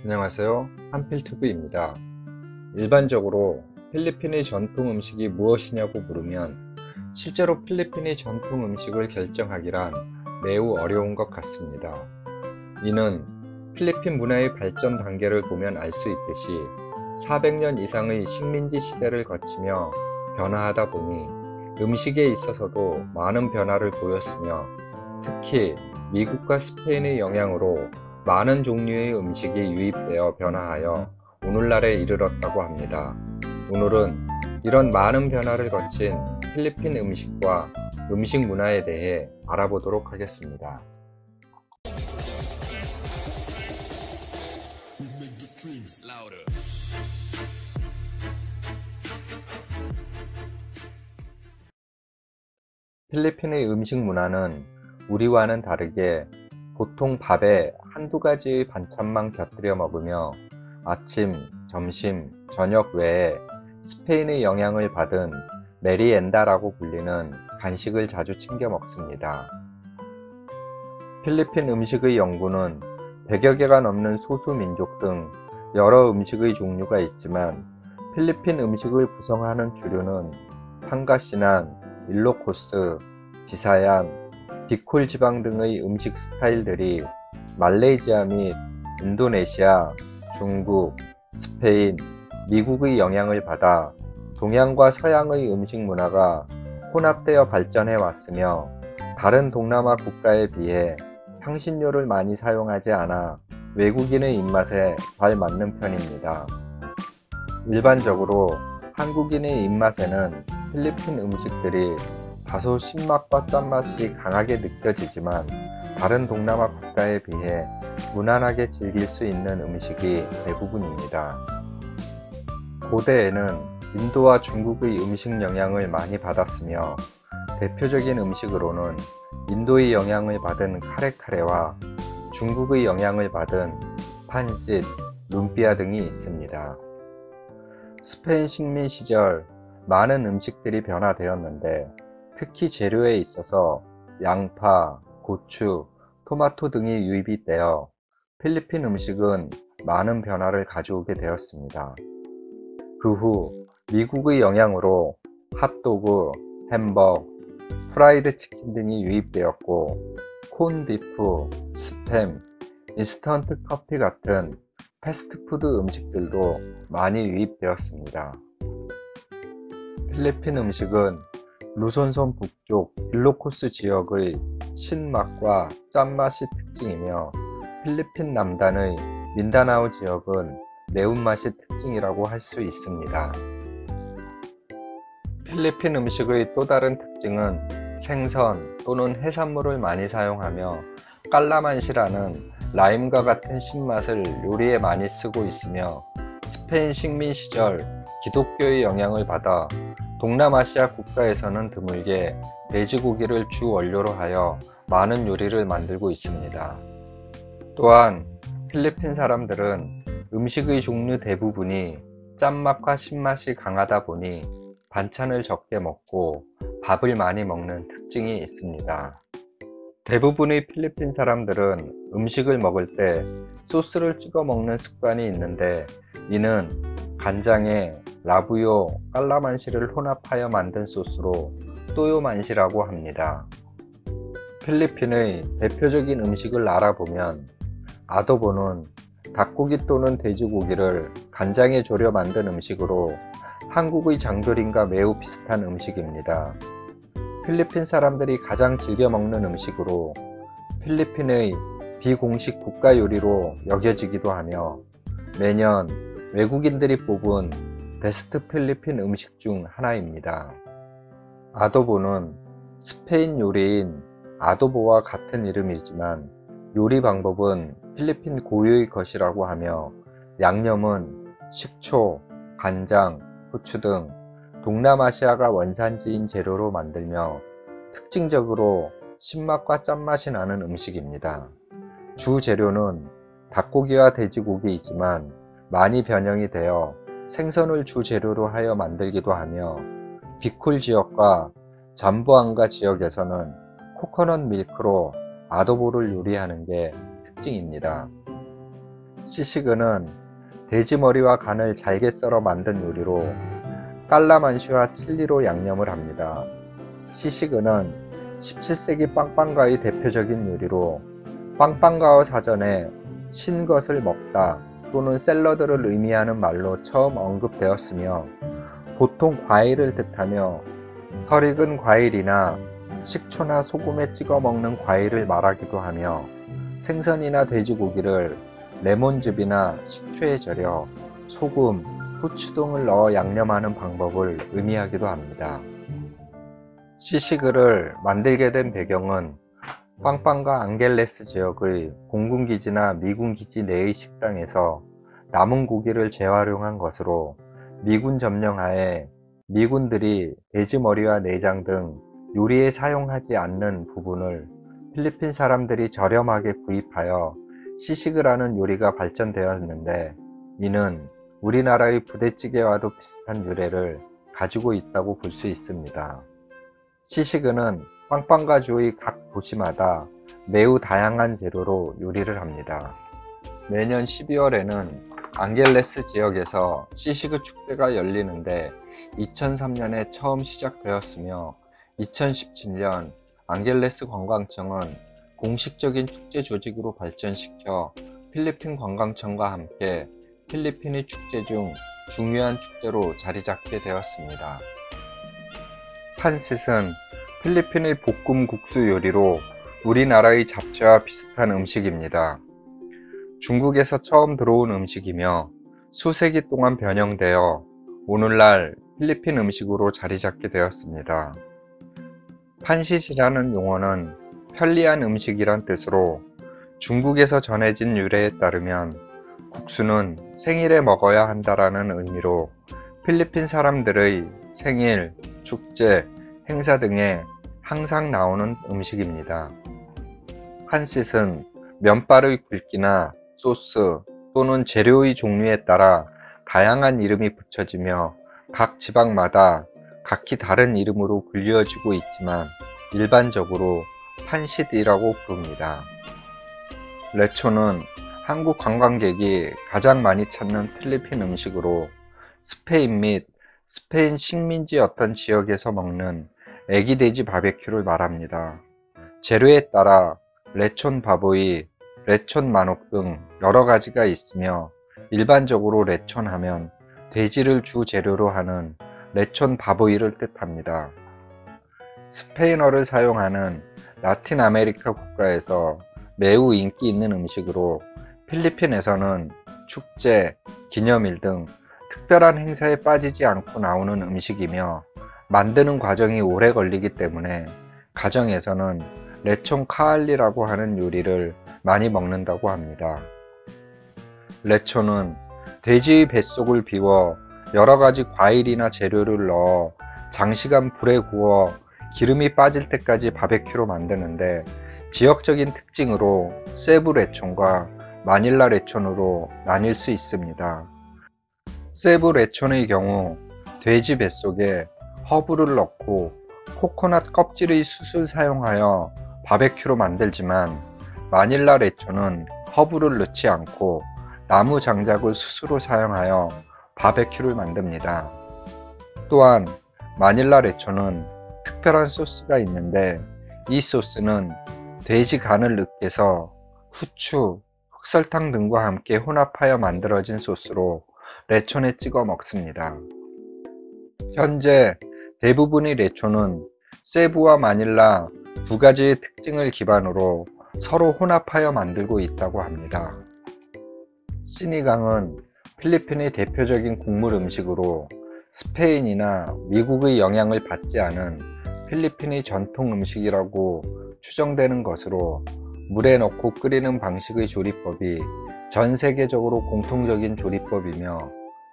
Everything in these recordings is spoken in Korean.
안녕하세요. 한필TV입니다. 일반적으로 필리핀의 전통 음식이 무엇이냐고 물으면 실제로 필리핀의 전통 음식을 결정하기란 매우 어려운 것 같습니다. 이는 필리핀 문화의 발전 단계를 보면 알 수 있듯이 400년 이상의 식민지 시대를 거치며 변화하다 보니 음식에 있어서도 많은 변화를 보였으며 특히 미국과 스페인의 영향으로 많은 종류의 음식이 유입되어 변화하여 오늘날에 이르렀다고 합니다. 오늘은 이런 많은 변화를 거친 필리핀 음식과 음식 문화에 대해 알아보도록 하겠습니다. 필리핀의 음식 문화는 우리와는 다르게 보통 밥에 한두 가지의 반찬만 곁들여 먹으며 아침, 점심, 저녁 외에 스페인의 영향을 받은 메리엔다라고 불리는 간식을 자주 챙겨 먹습니다. 필리핀 음식의 연구는 100여 개가 넘는 소수 민족 등 여러 음식의 종류가 있지만 필리핀 음식을 구성하는 주류는 판가시난, 일로코스, 비사얀, 비콜 지방 등의 음식 스타일들이 말레이시아 및 인도네시아, 중국, 스페인, 미국의 영향을 받아 동양과 서양의 음식 문화가 혼합되어 발전해 왔으며 다른 동남아 국가에 비해 향신료를 많이 사용하지 않아 외국인의 입맛에 잘 맞는 편입니다. 일반적으로 한국인의 입맛에는 필리핀 음식들이 다소 신맛과 짠맛이 강하게 느껴지지만 다른 동남아 국가에 비해 무난하게 즐길 수 있는 음식이 대부분입니다. 고대에는 인도와 중국의 음식 영향을 많이 받았으며 대표적인 음식으로는 인도의 영향을 받은 카레카레와 중국의 영향을 받은 판sit, 룸피아 등이 있습니다. 스페인 식민 시절 많은 음식들이 변화되었는데 특히 재료에 있어서 양파, 고추, 토마토 등이 유입이 되어 필리핀 음식은 많은 변화를 가져오게 되었습니다. 그 후 미국의 영향으로 핫도그, 햄버거, 프라이드 치킨 등이 유입되었고 콘비프, 스팸, 인스턴트 커피 같은 패스트푸드 음식들도 많이 유입되었습니다. 필리핀 음식은 루손섬 북쪽 일로코스 지역의 신맛과 짠맛이 특징이며 필리핀 남단의 민다나오 지역은 매운맛이 특징이라고 할 수 있습니다. 필리핀 음식의 또 다른 특징은 생선 또는 해산물을 많이 사용하며 깔라만시라는 라임과 같은 신맛을 요리에 많이 쓰고 있으며 스페인 식민 시절 기독교의 영향을 받아 동남아시아 국가에서는 드물게 돼지고기를 주 원료로 하여 많은 요리를 만들고 있습니다. 또한 필리핀 사람들은 음식의 종류 대부분이 짠맛과 신맛이 강하다 보니 반찬을 적게 먹고 밥을 많이 먹는 특징이 있습니다. 대부분의 필리핀 사람들은 음식을 먹을 때 소스를 찍어 먹는 습관이 있는데 이는 간장에 라부요, 깔라만시를 혼합하여 만든 소스로 또요만시라고 합니다. 필리핀의 대표적인 음식을 알아보면 아도보는 닭고기 또는 돼지고기를 간장에 졸여 만든 음식으로 한국의 장조림과 매우 비슷한 음식입니다. 필리핀 사람들이 가장 즐겨 먹는 음식으로 필리핀의 비공식 국가 요리로 여겨지기도 하며 매년 외국인들이 뽑은 베스트 필리핀 음식 중 하나입니다. 아도보는 스페인 요리인 아도보와 같은 이름이지만 요리 방법은 필리핀 고유의 것이라고 하며 양념은 식초, 간장, 후추 등 동남아시아가 원산지인 재료로 만들며 특징적으로 신맛과 짠맛이 나는 음식입니다. 주 재료는 닭고기와 돼지고기이지만 많이 변형이 되어 생선을 주 재료로 하여 만들기도 하며 비콜 지역과 잠보앙가 지역에서는 코코넛 밀크로 아도보를 요리하는 게 특징입니다. 시시그는 돼지머리와 간을 잘게 썰어 만든 요리로 깔라만시와 칠리로 양념을 합니다. 시시그는 17세기 빵빵가의 대표적인 요리로 빵빵가어 사전에 신 것을 먹다 또는 샐러드를 의미하는 말로 처음 언급되었으며 보통 과일을 뜻하며 설익은 과일이나 식초나 소금에 찍어 먹는 과일을 말하기도 하며 생선이나 돼지고기를 레몬즙이나 식초에 절여 소금, 후추 등을 넣어 양념하는 방법을 의미하기도 합니다. 시시그를 만들게 된 배경은 빵빵가 앙겔레스 지역의 공군기지나 미군기지 내의 식당에서 남은 고기를 재활용한 것으로 미군 점령하에 미군들이 돼지머리와 내장 등 요리에 사용하지 않는 부분을 필리핀 사람들이 저렴하게 구입하여 시시그라는 요리가 발전되었는데 이는 우리나라의 부대찌개와도 비슷한 유래를 가지고 있다고 볼 수 있습니다. 시시그는 빵빵가주의 각 도시마다 매우 다양한 재료로 요리를 합니다. 매년 12월에는 앙겔레스 지역에서 시시그 축제가 열리는데 2003년에 처음 시작되었으며 2017년 앙겔레스 관광청은 공식적인 축제 조직으로 발전시켜 필리핀 관광청과 함께 필리핀의 축제 중 중요한 축제로 자리잡게 되었습니다. 판싯은 필리핀의 볶음 국수 요리로 우리나라의 잡채와 비슷한 음식입니다. 중국에서 처음 들어온 음식이며 수세기 동안 변형되어 오늘날 필리핀 음식으로 자리잡게 되었습니다. 판싯이라는 용어는 편리한 음식이란 뜻으로 중국에서 전해진 유래에 따르면 국수는 생일에 먹어야 한다라는 의미로 필리핀 사람들의 생일, 축제, 행사 등에 항상 나오는 음식입니다. 판싯은 면발의 굵기나 소스 또는 재료의 종류에 따라 다양한 이름이 붙여지며 각 지방마다 각기 다른 이름으로 불리어지고 있지만 일반적으로 판싯이라고 부릅니다. 레초는 한국 관광객이 가장 많이 찾는 필리핀 음식으로 스페인 및 스페인 식민지 어떤 지역에서 먹는 애기 돼지 바베큐를 말합니다. 재료에 따라 레촌 바보이, 레촌 만옥 등 여러 가지가 있으며 일반적으로 레촌 하면 돼지를 주 재료로 하는 레촌 바보이를 뜻합니다. 스페인어를 사용하는 라틴 아메리카 국가에서 매우 인기 있는 음식으로 필리핀에서는 축제, 기념일 등 특별한 행사에 빠지지 않고 나오는 음식이며 만드는 과정이 오래 걸리기 때문에 가정에서는 레촌 카알리라고 하는 요리를 많이 먹는다고 합니다. 레촌은 돼지의 뱃속을 비워 여러가지 과일이나 재료를 넣어 장시간 불에 구워 기름이 빠질 때까지 바베큐로 만드는데 지역적인 특징으로 세부 레촌과 마닐라 레촌으로 나뉠 수 있습니다. 세부 레촌의 경우 돼지 뱃속에 허브를 넣고 코코넛 껍질의 숯을 사용하여 바베큐로 만들지만 마닐라 레촌은 허브를 넣지 않고 나무 장작을 숯으로 사용하여 바베큐를 만듭니다. 또한 마닐라 레촌은 특별한 소스가 있는데 이 소스는 돼지 간을 으깨서 후추, 흑설탕 등과 함께 혼합하여 만들어진 소스로 레촌에 찍어 먹습니다. 현재 대부분의 레촌은 세부와 마닐라 두 가지의 특징을 기반으로 서로 혼합하여 만들고 있다고 합니다. 시니강은 필리핀의 대표적인 국물 음식으로 스페인이나 미국의 영향을 받지 않은 필리핀의 전통 음식이라고 추정되는 것으로 물에 넣고 끓이는 방식의 조리법이 전 세계적으로 공통적인 조리법이며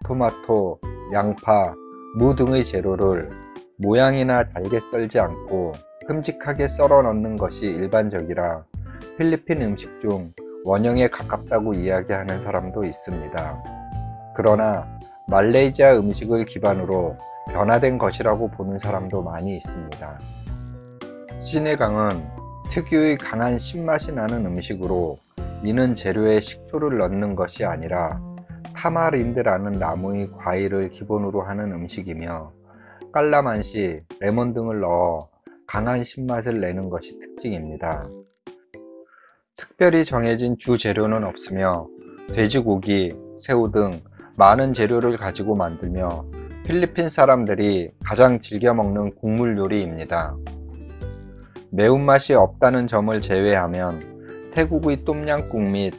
토마토, 양파, 무 등의 재료를 모양이나 잘게 썰지 않고 큼직하게 썰어 넣는 것이 일반적이라 필리핀 음식 중 원형에 가깝다고 이야기하는 사람도 있습니다. 그러나 말레이시아 음식을 기반으로 변화된 것이라고 보는 사람도 많이 있습니다. 시네강은 특유의 강한 신맛이 나는 음식으로 이는 재료에 식초를 넣는 것이 아니라 타마린드라는 나무의 과일을 기본으로 하는 음식이며 깔라만시, 레몬 등을 넣어 강한 신맛을 내는 것이 특징입니다. 특별히 정해진 주 재료는 없으며 돼지고기, 새우 등 많은 재료를 가지고 만들며 필리핀 사람들이 가장 즐겨 먹는 국물 요리입니다. 매운맛이 없다는 점을 제외하면 태국의 똠양꿍 및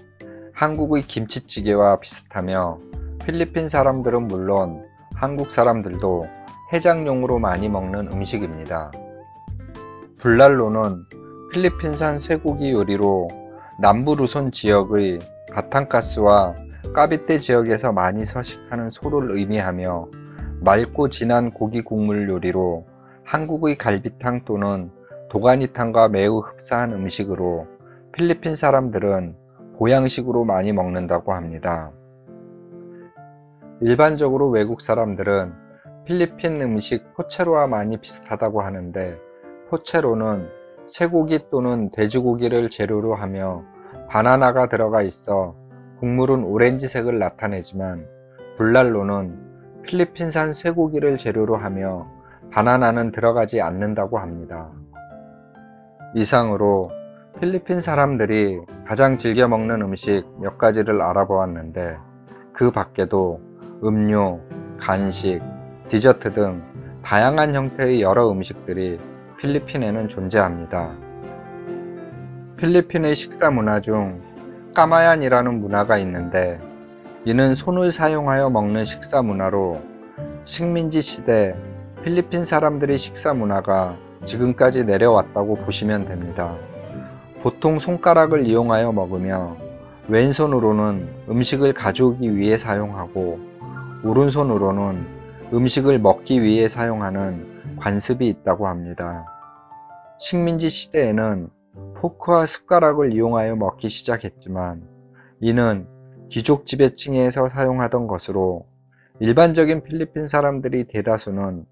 한국의 김치찌개와 비슷하며 필리핀 사람들은 물론 한국 사람들도 해장용으로 많이 먹는 음식입니다. 불랄로는 필리핀산 쇠고기 요리로 남부 루손 지역의 바탕가스와 까비떼 지역에서 많이 서식하는 소를 의미하며 맑고 진한 고기 국물 요리로 한국의 갈비탕 또는 도가니탕과 매우 흡사한 음식으로 필리핀 사람들은 보양식으로 많이 먹는다고 합니다. 일반적으로 외국 사람들은 필리핀 음식 포체로와 많이 비슷하다고 하는데 포체로는 쇠고기 또는 돼지고기를 재료로 하며 바나나가 들어가 있어 국물은 오렌지색을 나타내지만 불랄로는 필리핀산 쇠고기를 재료로 하며 바나나는 들어가지 않는다고 합니다. 이상으로 필리핀 사람들이 가장 즐겨 먹는 음식 몇 가지를 알아보았는데 그 밖에도 음료, 간식, 디저트 등 다양한 형태의 여러 음식들이 필리핀에는 존재합니다. 필리핀의 식사 문화 중 까마얀이라는 문화가 있는데 이는 손을 사용하여 먹는 식사 문화로 식민지 시대 필리핀 사람들의 식사 문화가 지금까지 내려왔다고 보시면 됩니다. 보통 손가락을 이용하여 먹으며 왼손으로는 음식을 가져오기 위해 사용하고 오른손으로는 음식을 먹기 위해 사용하는 관습이 있다고 합니다. 식민지 시대에는 포크와 숟가락을 이용하여 먹기 시작했지만 이는 귀족 지배층에서 사용하던 것으로 일반적인 필리핀 사람들이 대다수는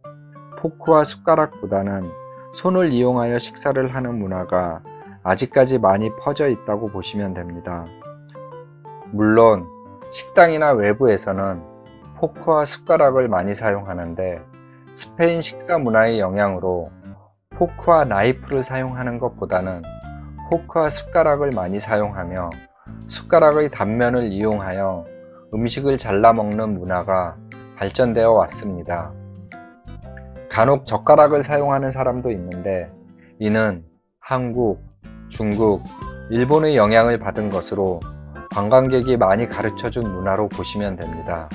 포크와 숟가락보다는 손을 이용하여 식사를 하는 문화가 아직까지 많이 퍼져 있다고 보시면 됩니다. 물론 식당이나 외부에서는 포크와 숟가락을 많이 사용하는데 스페인 식사 문화의 영향으로 포크와 나이프를 사용하는 것보다는 포크와 숟가락을 많이 사용하며 숟가락의 단면을 이용하여 음식을 잘라 먹는 문화가 발전되어 왔습니다. 간혹 젓가락을 사용하는 사람도 있는데 이는 한국, 중국, 일본의 영향을 받은 것으로 관광객이 많이 가르쳐준 문화로 보시면 됩니다.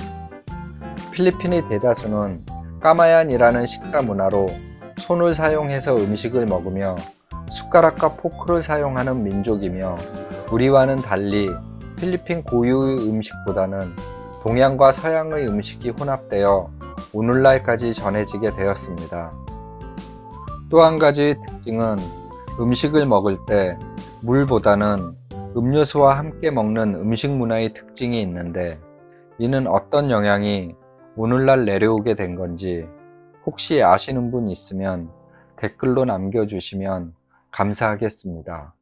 필리핀의 대다수는 까마얀이라는 식사 문화로 손을 사용해서 음식을 먹으며 숟가락과 포크를 사용하는 민족이며 우리와는 달리 필리핀 고유의 음식보다는 동양과 서양의 음식이 혼합되어 오늘날까지 전해지게 되었습니다. 또 한 가지의 특징은 음식을 먹을 때 물보다는 음료수와 함께 먹는 음식 문화의 특징이 있는데 이는 어떤 영향이 오늘날 내려오게 된 건지 혹시 아시는 분 있으면 댓글로 남겨주시면 감사하겠습니다.